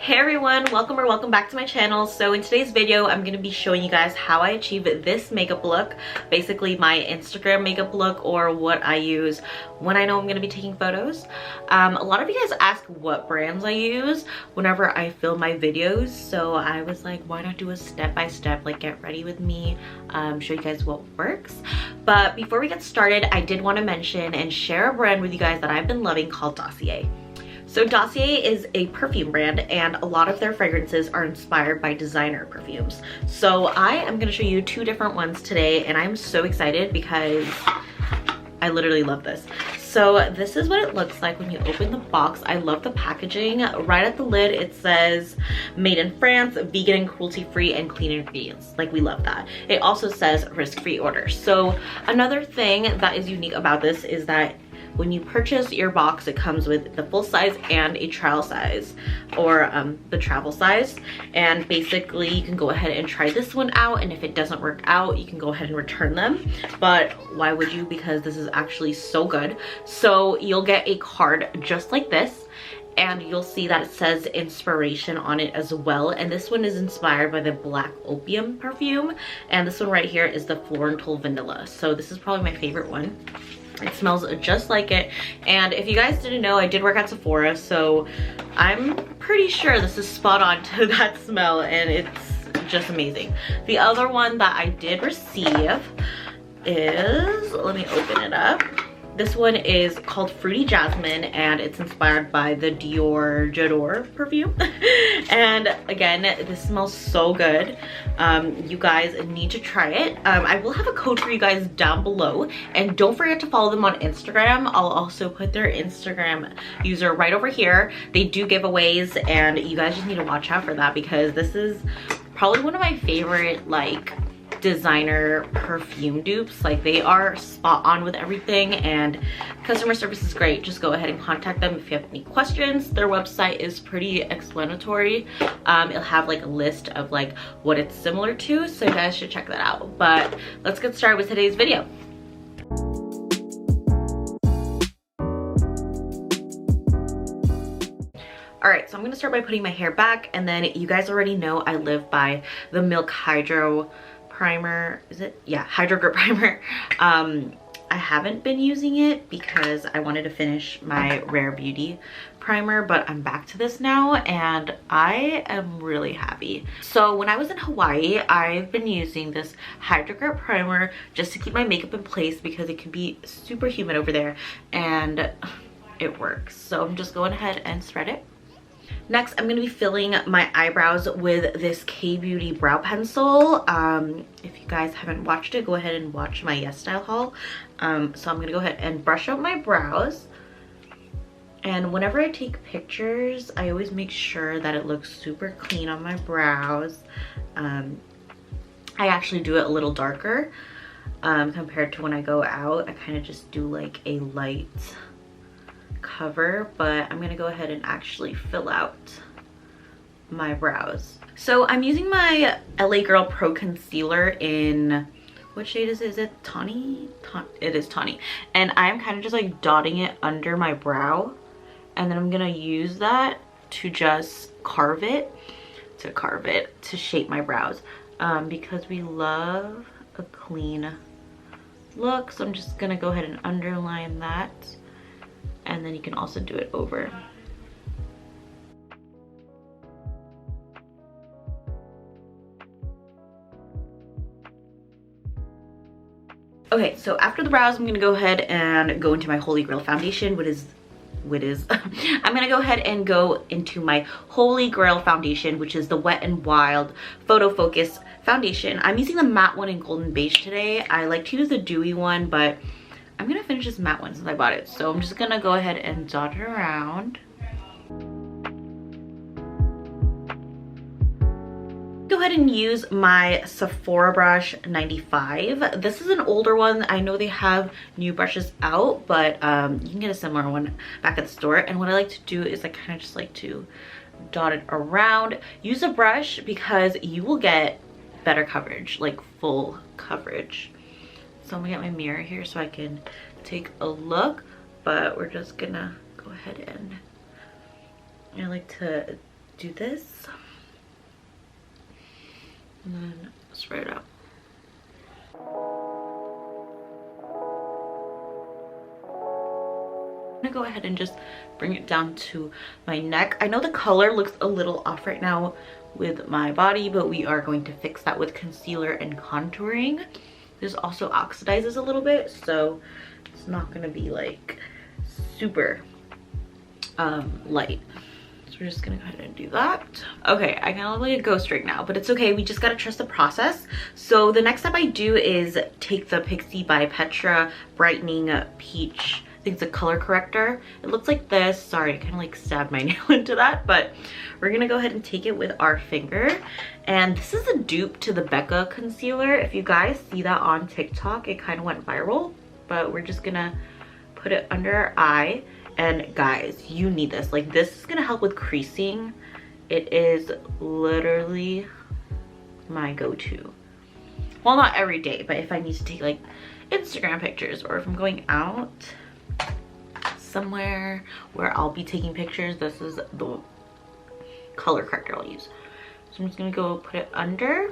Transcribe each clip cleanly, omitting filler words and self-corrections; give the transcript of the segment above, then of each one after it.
Hey everyone, welcome back to my channel. So in today's video I'm going to be showing you guys how I achieve this makeup look, basically my Instagram makeup look, or what I use when I know I'm going to be taking photos. A lot of you guys ask what brands I use whenever I film my videos, so I was like, why not do a step-by-step, like get ready with me, show you guys what works. But before we get started, I did want to mention and share a brand with you guys that I've been loving called Dossier. So Dossier is a perfume brand, and a lot of their fragrances are inspired by designer perfumes. So I am going to show you two different ones today, and I'm so excited because I literally love this. So this is what it looks like when you open the box. I love the packaging. Right at the lid it says made in France, vegan and cruelty free and clean ingredients. Like, we love that. It also says risk-free order. So another thing that is unique about this is that when you purchase your box, it comes with the full size and a trial size, or the travel size. And basically you can go ahead and try this one out, and if it doesn't work out, you can go ahead and return them. But why would you? Because this is actually so good. So you'll get a card just like this, and you'll see that it says inspiration on it as well. And this one is inspired by the Black Opium perfume, and this one right here is the Floral Vanilla. So this is probably my favorite one. It smells just like it. And if you guys didn't know, I did work at Sephora, so I'm pretty sure this is spot on to that smell, and it's just amazing. The other one that I did receive is, let me open it up. This one is called Fruity Jasmine, and it's inspired by the Dior J'adore perfume. And again, this smells so good. You guys need to try it. I will have a code for you guys down below, and don't forget to follow them on Instagram. I'll also put their Instagram user right over here. They do giveaways, and you guys just need to watch out for that, because this is probably one of my favorite, like, designer perfume dupes. Like, they are spot on with everything, and customer service is great. Just go ahead and contact them if you have any questions. Their website is pretty explanatory. It'll have like a list of like what it's similar to, so you guys should check that out. But let's get started with today's video. Alright, so I'm gonna start by putting my hair back, and then you guys already know I live by the Milk Hydro Primer. Is it? Yeah, Hydro Grip Primer. I haven't been using it because I wanted to finish my Rare Beauty primer, but I'm back to this now and I am really happy. So when I was in Hawaii, I've been using this Hydro Grip Primer just to keep my makeup in place, because it can be super humid over there, and it works. So I'm just going ahead and spread it. Next, I'm going to be filling my eyebrows with this K-Beauty brow pencil. If you guys haven't watched it, go ahead and watch my Yes Style haul. So I'm going to go ahead and brush out my brows. And whenever I take pictures, I always make sure that it looks super clean on my brows. I actually do it a little darker compared to when I go out. I kind of just do like a light cover, but I'm gonna go ahead and actually fill out my brows. So I'm using my LA Girl Pro Concealer in, what shade is it? Is it Tawny? It is Tawny. And I'm kind of just like dotting it under my brow, and then I'm gonna use that to just carve it to shape my brows, because we love a clean look. So I'm just gonna go ahead and underline that, and then you can also do it over. Okay, so after the brows, I'm gonna go ahead and go into my Holy Grail foundation, I'm gonna go ahead and go into my Holy Grail foundation, which is the Wet n Wild Photo Focus foundation. I'm using the matte one in Golden Beige today. I like to use the dewy one, but I'm gonna finish this matte one since I bought it. So I'm just gonna go ahead and dot it around. Go ahead and use my Sephora brush 95. This is an older one. I know they have new brushes out, but you can get a similar one back at the store. And what I like to do is I kind of just like to dot it around. Use a brush because you will get better coverage, like full coverage. So I'm gonna get my mirror here so I can take a look, but we're just gonna go ahead and I like to do this and then spread it out. I'm gonna go ahead and just bring it down to my neck. I know the color looks a little off right now with my body, but we are going to fix that with concealer and contouring. This also oxidizes a little bit, so it's not gonna be like super light. So we're just gonna go ahead and do that. Okay, I kind of look like a ghost right now, but it's okay. We just gotta trust the process. So the next step I do is take the Pixi by Petra Brightening Peach, I think it's a color corrector. It looks like this. Sorry, I kind of like stabbed my nail into that, but we're gonna go ahead and take it with our finger. And this is a dupe to the Becca concealer. If you guys see that on TikTok, it kind of went viral, but we're just gonna put it under our eye. And guys, you need this. Like, this is gonna help with creasing. It is literally my go-to. Well, not every day, but if I need to take like Instagram pictures, or if I'm going out somewhere where I'll be taking pictures, this is the color corrector I'll use. So I'm just gonna go put it under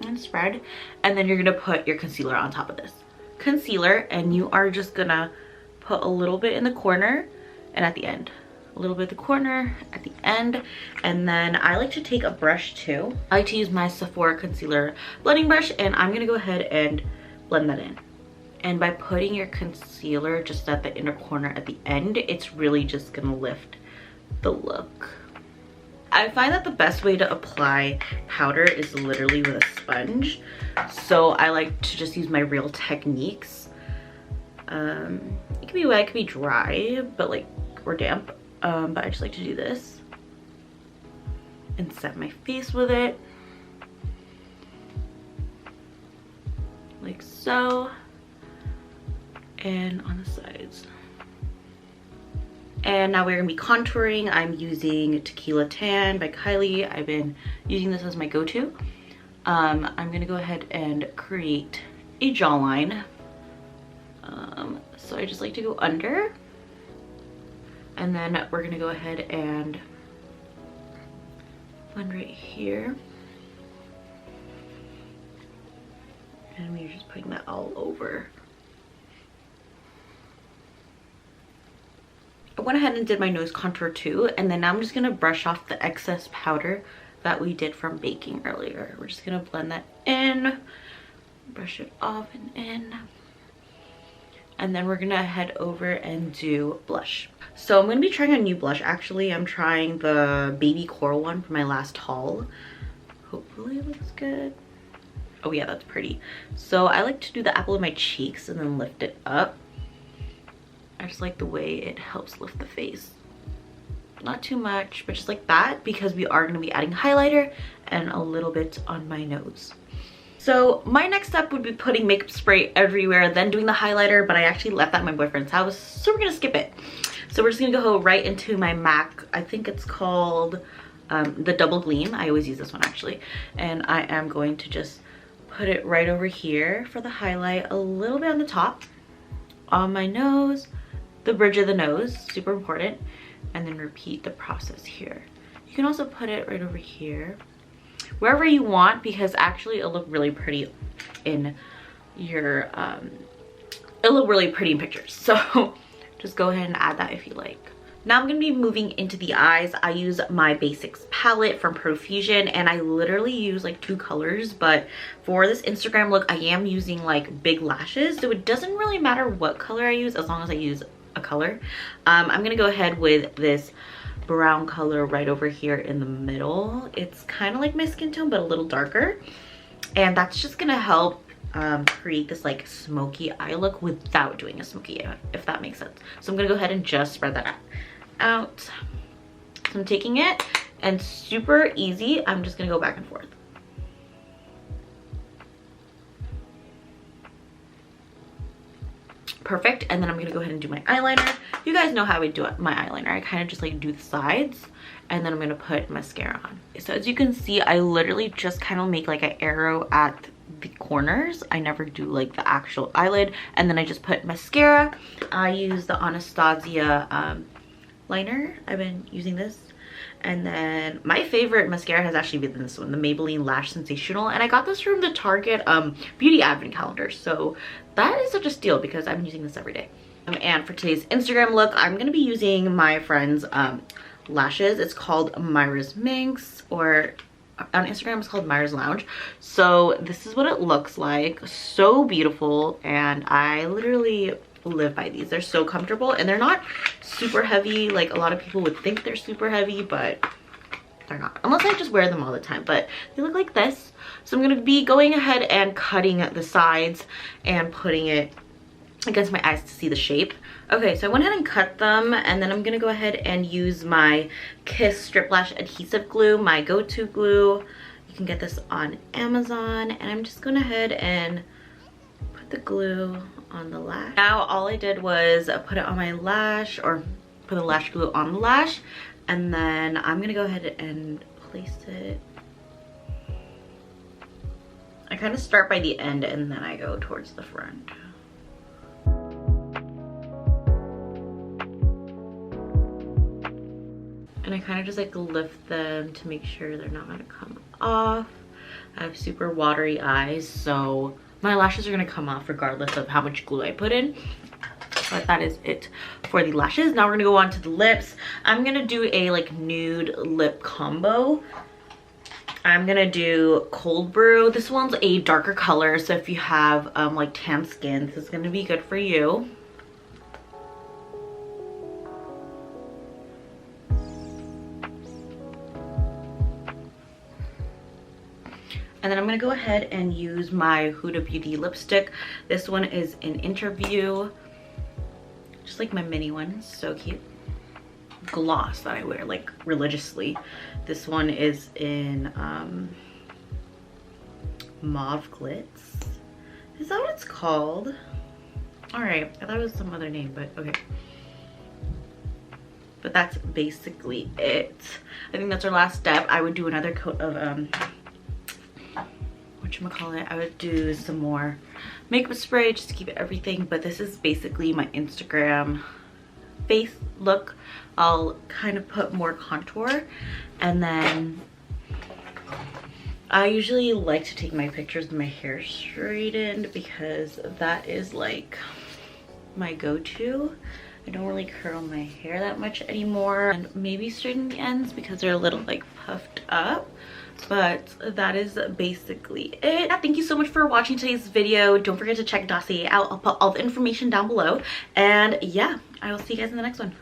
and spread, and then you're gonna put your concealer on top of this concealer, and you are just gonna put a little bit in the corner and at the end, a little bit at the corner, at the end. And then I like to take a brush too. I like to use my Sephora concealer blending brush, and I'm gonna go ahead and blend that in. And by putting your concealer just at the inner corner at the end, it's really just gonna lift the look. I find that the best way to apply powder is literally with a sponge. So I like to just use my Real Techniques. It could be wet, it could be dry, but like, or damp. But I just like to do this and set my face with it. Like so. And on the sides. And now we're gonna be contouring. I'm using Tequila Tan by Kylie. I've been using this as my go-to. I'm gonna go ahead and create a jawline. So I just like to go under, and then we're gonna go ahead and blend right here. And we're just putting that all over. I went ahead and did my nose contour too, and then now I'm just gonna brush off the excess powder that we did from baking earlier. We're just gonna blend that in, brush it off and in. And then we're gonna head over and do blush. So I'm gonna be trying a new blush. Actually, I'm trying the Baby Coral one from my last haul. Hopefully it looks good. Oh yeah, that's pretty. So I like to do the apple of my cheeks and then lift it up. I just like the way it helps lift the face. Not too much, but just like that, because we are gonna be adding highlighter and a little bit on my nose. So my next step would be putting makeup spray everywhere, then doing the highlighter, but I actually left that at my boyfriend's house, so we're gonna skip it. So we're just gonna go right into my MAC, I think it's called the Double Gleam. I always use this one actually. And I am going to just put it right over here for the highlight, a little bit on the top, on my nose, the bridge of the nose, super important, and then repeat the process here. You can also put it right over here, wherever you want, because actually it'll look really pretty in your it'll look really pretty in pictures. So just go ahead and add that if you like. Now I'm gonna be moving into the eyes. I use my Basics palette from Profusion, and I literally use like 2 colors, but for this Instagram look I am using like big lashes, so it doesn't really matter what color I use as long as I use a color. I'm gonna go ahead with this brown color right over here in the middle. It's kind of like my skin tone but a little darker, and that's just gonna help create this like smoky eye look without doing a smoky eye, if that makes sense. So I'm gonna go ahead and just spread that out. So I'm taking it, and super easy, I'm just gonna go back and forth. Perfect. And then I'm gonna go ahead and do my eyeliner. You guys know how I do my eyeliner. I kind of just like do the sides, and then I'm gonna put mascara on. So as you can see, I literally just kind of make like an arrow at the corners. I never do like the actual eyelid, and then I just put mascara. I use the Anastasia liner. I've been using this, And then my favorite mascara has actually been this one, the Maybelline Lash Sensational, and I got this from the Target beauty advent calendar, so that is such a steal because I'm using this every day. And for today's Instagram look, I'm gonna be using my friend's lashes. It's called Myra's Minx, or on Instagram it's called Myra's Lounge. So this is what it looks like. So beautiful, and I literally live by these. They're so comfortable, and they're not super heavy like a lot of people would think they're super heavy, but they're not, unless I just wear them all the time. But they look like this. So I'm gonna be going ahead and cutting the sides and putting it against my eyes to see the shape. Okay, so I went ahead and cut them, and then I'm gonna go ahead and use my Kiss Strip Lash Adhesive Glue, my go-to glue. You can get this on Amazon, and I'm just going ahead and put the glue on the lash. Now all I did was put it on my lash, or put the lash glue on the lash, and then I'm gonna go ahead and place it. I kind of start by the end and then I go towards the front. And I kind of just like lift them to make sure they're not gonna come off. I have super watery eyes, so my lashes are gonna come off regardless of how much glue I put in. But that is it for the lashes. Now we're gonna go on to the lips. I'm gonna do a like nude lip combo. I'm gonna do Cold Brew. This one's a darker color, so if you have like tan skin, this is gonna be good for you. And then I'm gonna go ahead and use my Huda Beauty lipstick. This one is an Interview, just like my mini one, so cute. Gloss that I wear like religiously. This one is in Mauve Glitz. Is that what it's called? All right, I thought it was some other name, but okay. But that's basically it. I think that's our last step. I would do another coat of whatchamacallit, I would do some more makeup spray just to keep everything, but this is basically my Instagram face look. I'll kind of put more contour, and then I usually like to take my pictures with my hair straightened because that is like my go-to. I don't really curl my hair that much anymore, and maybe straighten the ends because they're a little like puffed up. But that is basically it. Thank you so much for watching today's video. Don't forget to check Dossier out. I'll put all the information down below, and yeah, I will see you guys in the next one.